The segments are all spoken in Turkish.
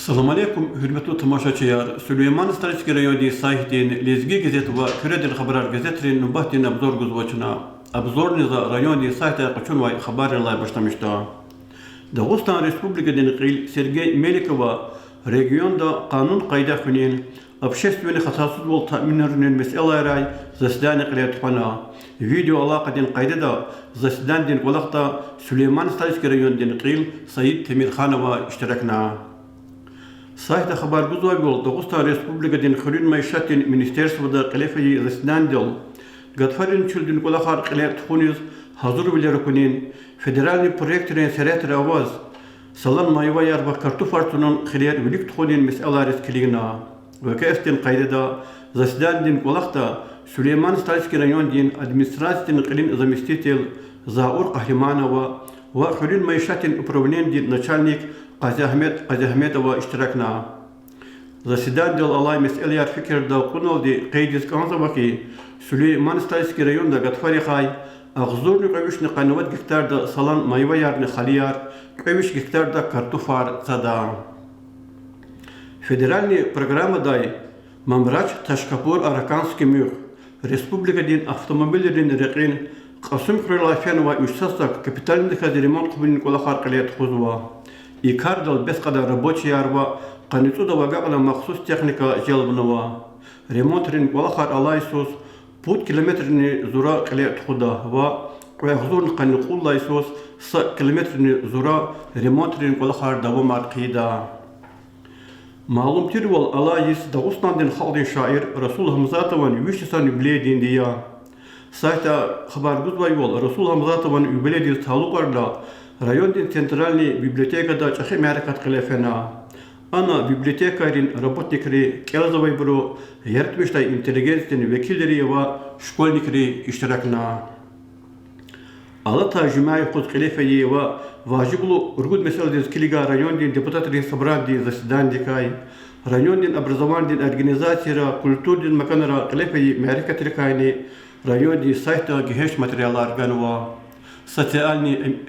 Assalamu alaikum, hürmetli tamaşaçılar. Süleyman Staritski rayoni sahitin Lezgi gazet ve Küredil Haberar gazetlerin nubahtin abzor guzvaçına abzorniza rayoni sahite kaçun ve haberler başlamıştı. Dağıstan Respublika'dan qil Sergey Melikova regionda kanun qayda xunin общественный hassasiyet bol ta'minlerinin meseleleri zasidani qilayat xana. Video alaqadin qaydada zasidandin qolaqta Süleyman Staritski rayonidan qil Sayit Temirxanova iştirakna. Сайта хабар гузовел Дагестан Республикадин Хурин Майшатин Министерствода Калефаи Заседандел Гатфарин Чулдин Кулахар Калет Хуниз Хазур Вилеркунин Федеральный проектный Серетер Аваз Салан Майваяр ва Картуфартунун Хилер Велик Тхунин Месаларис Килигна Вакефтин Кайдада Заседандин Кулахта Сулейман Стальский райондин администрациятин Калин заместитель Заур Кахлиманова ва Хурин Майшатин управлениедин начальник Казахметова iştirakna. Zasidandel alay meseleler fikirde kunuldi qeydis kanzabaki Süleyman Staritski rayonda Gatfari Khay Ağzurlu qavishni qanavat gektarda salan mayva yarni xaliyar qavish gektarda kartofar sada. Federalni programmaday Mamrach Tashkapur Arakanski müh Respublikadin avtomobillerin reqin Qasım Khrilafen ve Üşsasak kapitalindeki remont qubinin qolaqar qiliyat xuzwa. Икардал без когда рабочий арва, каницуда вагала махсус техника желбнова. Ремонтрин валахар алайсус, путь километрни зура клеят худа, ва квехзурн каникул лайсус, с километрни зура ремонтрин валахар давамар кида. Малум тирвал алайс Дагустандан халдин шаир Расул Хамзатован вишчасан юбилейдин дия. Сайта хабар гузвайвал Расул Хамзатован юбилейдин талукарда Райондин центральный библиотекада чахи мяракат килефена. Ana bibliotekарин работникри келзавай бро яртмыштай интеллигенциятин векилleri ve школьникри iştirakna. Alata jumay qut qilefeyi ve vajiblu urgud meselesi kiliga rayondin депутатри собрали заседандикай. Райондин образовандин организациялар культурдин маканара qilefeyi mяракатрикайни райондин сайта гехеш материалlar ganwa. Социальный,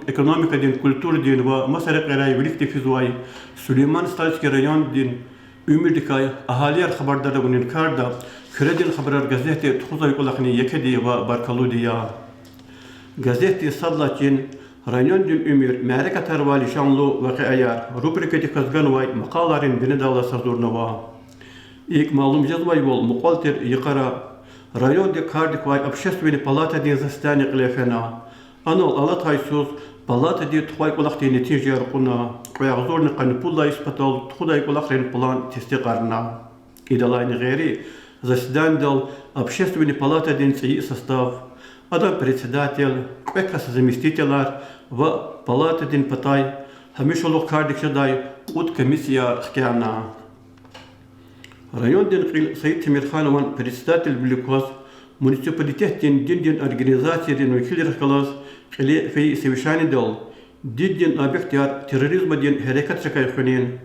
экономика, культура, масса рай великий физуай, Сулейман Стальский район, Умирдикай, Ахалияр хабардара гунинкарда, Кредил хабарар газеты Тхузай Кулахни Якеди ва Баркалудия. Газеты Садлачин, район Умир, Мярика Тарвали Шамлу Вакаяр, рубрикати Казганвай, Макаларин Бенедала Сазурнова. Ик малум жазбай бол, Мукалтер Якара, район Кардиквай, общественный палата дин застани Клефена. Анол алатайсуз палата ди тухай кулахти нетиже аркуна квягзорни канипулла испатал тухай кулахрен план тестиqarna. Идалайни гери заседандал общественный палата дин ци состав адам председатель квекас заместителяр в палата дин патай хамишолук кардик шадай ут комиссия хкяна. Район дин Sayit Temirxanov председатель Великоз муниципалитет дин организации дин векилер халас Қили фей севишани дол, диддин объектяр терроризма дин харекат шакай хунин,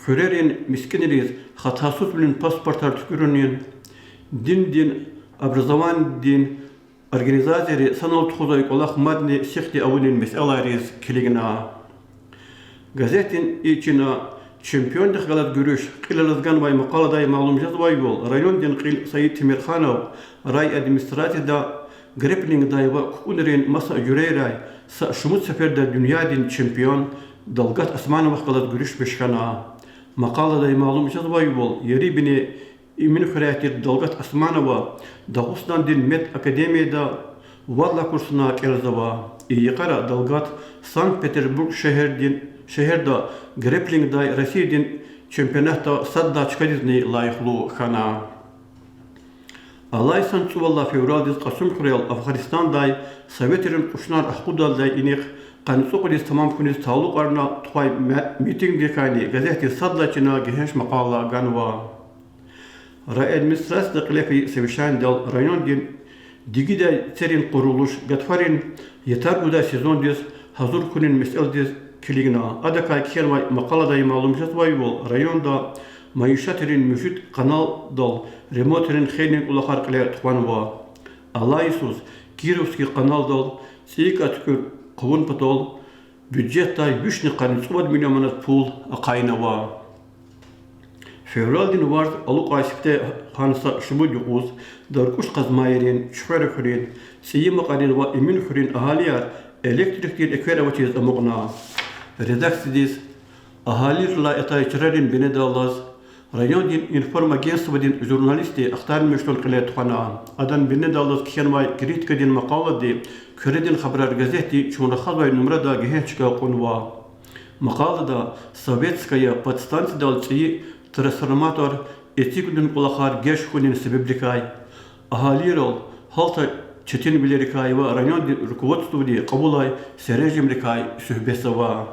хурерин мискинериз хатхасус блин паспортар тукурунин, дин образован дин организации санал тхузай колах мадни сихти авунин месалариз килигна. Газетин ичина чемпион дихгалат гурюш, қилалазган вай мақаладай малум жазвай бол, район дин қил Sayit Temirxanov, рай администрацияда Греплинг дайва кунерин маса юрейрай са шумут сеферда дуньядин чемпион Далгат Османов қалат гүріш бешхана. Мақаладай малум жазбай бол, ери біне имин хурятир Далгат Османова Дагустан дин мед академияда варла курсына келзава. Иеқара Далгат Санкт-Петербург шехерда Греплинг дай Россиядин чемпионатта садда чкадизни лайхлу хана. Алайсан чувалла февралдиз Qasım Xuriyal Afganistanday Sovetlerin kuşnar ahudalday inik qansuqudis tamam kunis tağluq arna tuqay miting dekani gazeti sadlaçına geheş maqala ganwa. Ray administrasiyada qilefi sevişan dal rayon din digide terin quruluş gatfarin yetar uda sezondiz hazır kunin meseldiz kiligna adakay kiyervay maqaladay malum jasvay bol rayonda Maişatrin müşit kanal dal remotrin xeynin ulaqar qilayat xwanwa. Alaysus Kirovski kanal dal seykatkür quvun patol Бюджетта 3,5 миллиона пул акайнава. Fevral din varz aluk aşifte hansa şubu yuquz, darkuş qazmayrin, şuhar hurin, siyi maqarin ve emin hurin ahaliyar elektrik din ekvere vatiz amuqna. Redaksidiz, ahalir la etay çirarin benedalaz, rayon din informa gensu din jurnalisti aktar meştul qile tuqana. Adan benedalaz kişenmay kritika din maqala di, küredin xabrar gazeti çuna xazvay numrada gehençka qunwa. Maqalada Sovetskaya podstansiya dalçıyı трансформатор этикудын улахар геш хунин себебликай ахалирол халта четин билерикай ва район руководству ди кабулай сережимрикай сүхбесова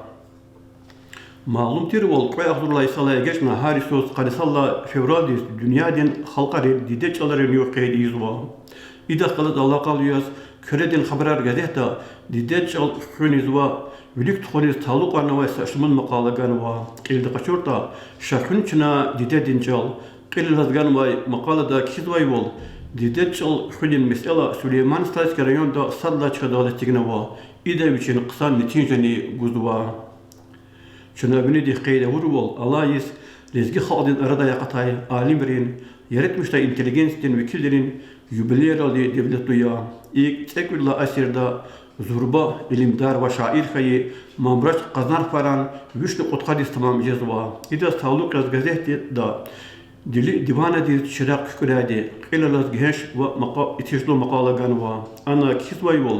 маалум тирвол кой ахдурлай салай гешна харисос карисалла февраль дünyaden халкары диде чаларын юқайди изва ида калат алла калыяс köredin xabarar gazeta dide çal хунизва Vilik tuğuniz taluk anavay saçımın maqalagan va qildi qaçurta şarkın çına dide dincal qil lazgan vay maqalada kizvay bol dide çal xudin mesela Süleyman Stalski rayonda sadla çıkadalı tigna va ide biçin qısan neticeni guzva çına bini diqayda vur bol alayis lezgi xaldin arada yaqatay alimrin yaratmışta inteligensiyatin vekillerin jubilerali devletliya ilk tekvirla asirda Zurba ilimdar ve şair xayi mamraç qaznar faran vüşlü qutqadis tamam jezva. İda sağlık yaz gazete da dili divana dir çırak kükradi. Qilalaz geheş ve itişlu maqala ganva. Ana kisvay bol.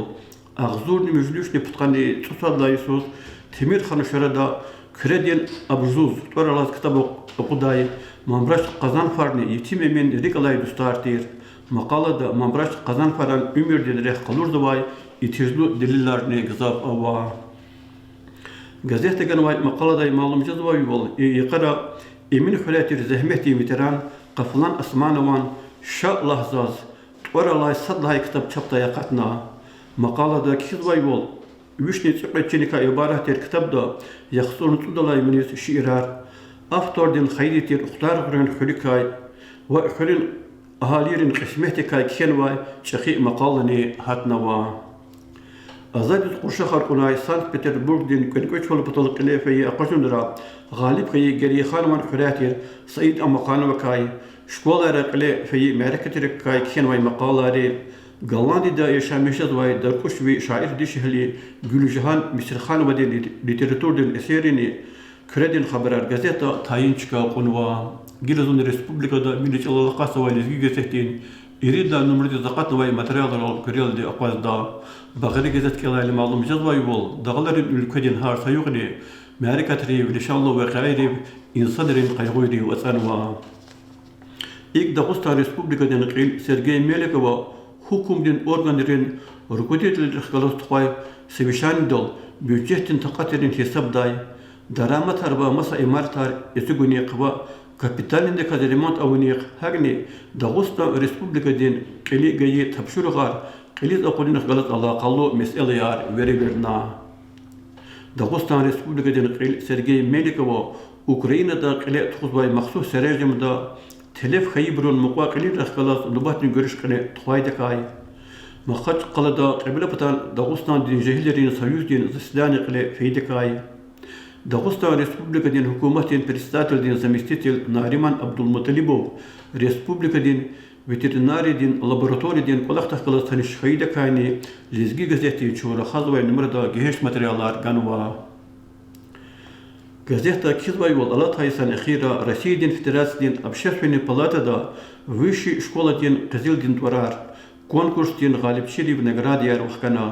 Ağzurni müjlüşni putqani tusadlayısız Temir Xan şarada kredin abzuz. Toralaz kitabı okuday. Mamraç qazan farni yetim emin rikalay dostartir. Maqalada mamraç qazan faran ümirden reh qalurdu vay. İtizlu delillerini gızap ava. Gazete ganvay maqalada malum jazvay bol. Yaqara emin hulatir zahmeti veteran qaflan asmanavan şa lahzaz. Oralay sadlay kitap çapta yaqatna. Maqalada kizvay bol. Vişne çıqatçinika ibarat kitapda yaxsun tudalay minis şiirar. Avtordin xayritir uxtar qurun xulikay ve xulin ahalirin qismetikay kenvay çaqi maqalani hatnava. Azadis Qurşa Xarkunay Sankt Peterburg'den Kölköç olup atalık ilefeyi aqaşundura Galip Xayi Geriye Xanman Xuratir Said Amakanova Kay Şkolara ilefeyi Merketirek Kay Kenvay maqalari Gollandiyada yaşamışız vay Darkuş ve şair dişihli Gülcihan Misirxanova de literaturden eserini Küredin Xabarar gazeta tayin çıka qunva Giresun Respublikada Milli Alaqası ve Lezgi gazetin İrida numaralı zakatlı ve materyallar olup görüldü apazda. Bağırı gazet kelaylı malum jazvay bol. Dağların ülkeden har sayuqli. Merikatri ve şallu ve gayri insanların qaygıyri ve sanva. İlk Dağıstan Respublikadan qil Sergey Melekova hukumdin organların rukodetlili xalas tuqay sevişan dol büdjetin taqaterin hesabday. Daramat harba masa imartar esuguni qaba Kapitalinde kadrimont avuniq hagni Dağıstan Respublikadan qili gayi tapşuruqar qili aqulin galat alaqallu mesele yar vereverna Dağıstan Respublikadan qil Sergey Melekova Ukraynada qili tuquzbay maxsus serejimda telef xayibrun muqa qili raxgalas nubatni görüş qili tuqaydakay Maqaç qalada qabila patan Dağıstan din jehillerin soyuzdin zislani qili feydakay Dağıstan Respublikadan hukumatin председатель заместитель Нариман Абдулмуталибов Respublikadan veterinariyadan laboratoriyadan qolaq taqalastan şahida kayni lezgi gazeti çora xazvay numarada geheş materyallar ganva Gazeta kizvay wal alataysan axira Rossiyadan Federatsiyadan Общественной palatada Высшей школадан qizildin tvarar konkursdan g'alibchili nagrad yar vaqkana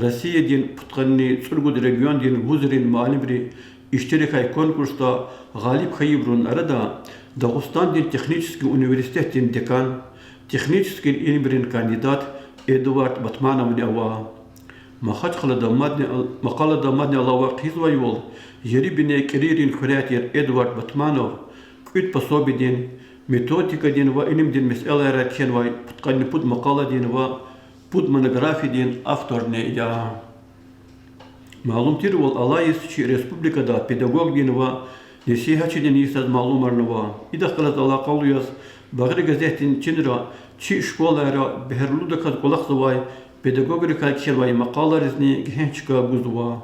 Rossiyadan putqanni Surgud regiondan vuzrin malimri iştirakay konkursta g'alib xayibrun arada Dağıstan'dan Texnicheski Üniversitetin dekan, Texnicheski ilmrin kandidat Eduard Batmanov'ni ava. Maqalada madne alava qizvay bol. Yeri bine karirin xuratir Eduard Batmanov küt pasobidin, metodikadin ve ilimdin meseleler kenvay putqanni pud maqaladin ve pud monografidin avtorne ya. Malum tir bol alayis Respublikada pedagogdin ve Nesihatçiden yisaz malumarnava. İda qalat alaqalıyaz. Bağırı gazetin çinra çi şkolara beherluda kad kolaqsavay pedagogika kişervay maqalarizni gehençka buzva.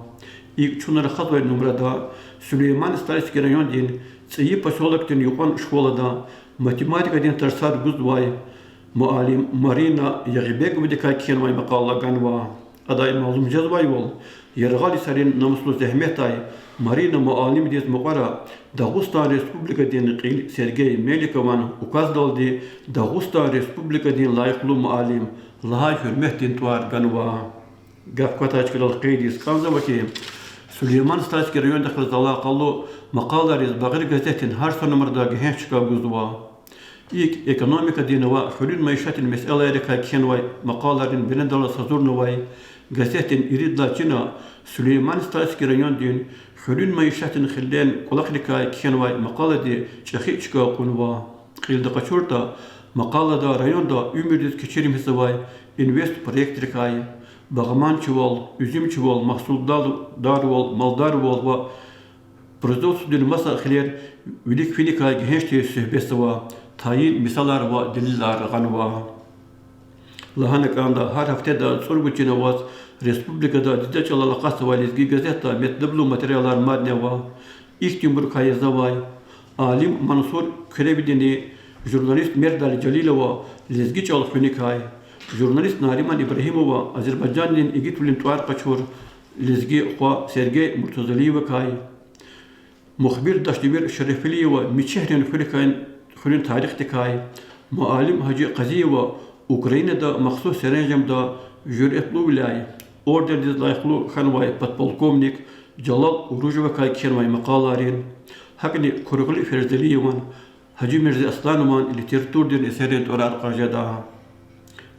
İlk çunara xatvay numarada Süleyman Stalski rayondin Цiyi поселоктен yuqan şkolada matematika din tarsar guzvay muallim Marina Yagibek kayken vay maqalla ganva aday malum jazvay wol yergali sarin namuslu zehmetay Marina muallim diye muqara Dağıstan Respublika din qil Sergey Melikovan ukazdaldi Dağıstan Respublika din layıqlı muallim laha hürmet din tuar ganva gafkata açkılal qeydis kanza vaki Süleyman Staçki rayon daxil zala qallu maqalar Bagir gazetin her son numarada gehen çıkabuzwa. İlk ekonomika dinava hülün maişatin meseleleri kayken vay maqaların bilendala sazurnu vay gazetin iridla çina Süleyman Staçki rayon din hülün maişatin xillen kulakli kayken vay maqaladi çaxi çıkaqunwa. Qildi qaçurta maqalada rayonda ümidiz keçirimiz vay invest proyektri kay Bağman çuval, üzüm çuval, mahsul darwol, maldarwol ve производственный masa xiler ülik finika gençliği sühbesi ve tayin misalar ve deliller ganva. Lahana kanda her haftada sorguçina vaz Respublikada dizde çalalaqası ve lezgi gazeta metdeblu materyalar madne ve İhtimur kayıza ve alim Mansur Körebidini jurnalist Merdal Jalilova lezgi çalı finikay Jurnalist Nariman İbrahimova Azerbaycan'ın İgitulin tuar kaçur lezgi xwa Sergey Murtazaliyev kay muhbir Daşdemir Şerefliyev miçehrin xulin tarih tikay muallim Hacı Qaziyeva Ukrayna'da maxsus serencamda jüretlu vilay order dizlayıqlı xanvay podpolkovnik Jalal Urujova kay kenvay maqalarin hakni Kurgul Ferzaliyevan Hacı Mirza Aslanovan literaturdin eserin tuar qajada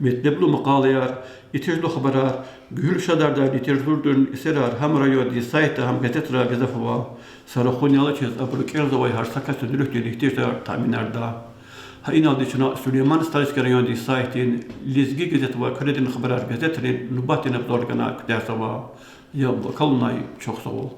Metneblu maqalayar, itijlu xabarar, gühül şadarda literaturdun eserar hem rayo di sayta hem gazetra gazafava saraxunyalı çez abrukerza vay harsaka sönülük di ihtiyar taminarda. Ha inaldi çuna Süleyman Staçki rayon di saytin lezgi gazet ve kredin xabarar gazetrin nubatin abzorgana kdasava ya bakalnay çok sağ ol.